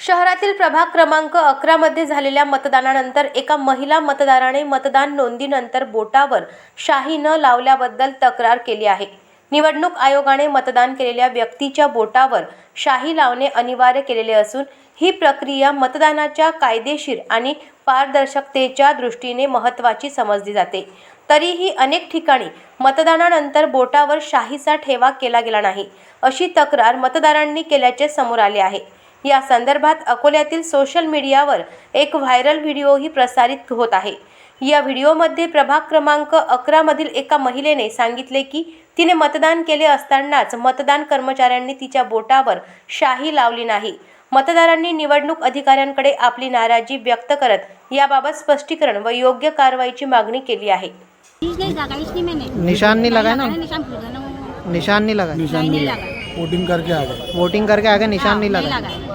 शहरातील प्रभाग क्रमांक 11 मध्ये झालेल्या मतदानानंतर एका महिला मतदाराने मतदान नोंदीनंतर बोटावर शाई न लावल्याबद्दल तक्रार केली आहे। निवडणूक आयोगाने मतदान केलेल्या व्यक्तीच्या बोटावर शाई लावणे अनिवार्य केलेले असून ही प्रक्रिया मतदानाच्या कायदेशीर आणि पारदर्शकतेच्या दृष्टीने महत्त्वाची समजली जाते। तरीही अनेक ठिकाणी मतदानानंतर बोटावर शाईचा ठेवा केला गेला नाही, अशी तक्रार मतदारांनी केल्याचे समोर आले आहे। या संदर्भात अकोल्यातील सोशल मीडियावर एक व्हायरल व्हिडिओही प्रसारित होत आहे। या व्हिडिओमध्ये प्रभाग क्रमांक 11 मधील एका महिलेने सांगितले की तिने मतदान केले असतानाच मतदान कर्मचाऱ्यांनी तिच्या बोटावर शाई लावली नाही। मतदारांनी निवडणूक अधिकाऱ्यांकडे आपली नाराजी व्यक्त करत याबाबत स्पष्टीकरण व योग्य कारवाईची मागणी केली आहे। निशान नहीं लगा ना, निशान नहीं लगा, वोटिंग करके आ गए। वोटिंग करके आ गए, निशान नहीं लगा।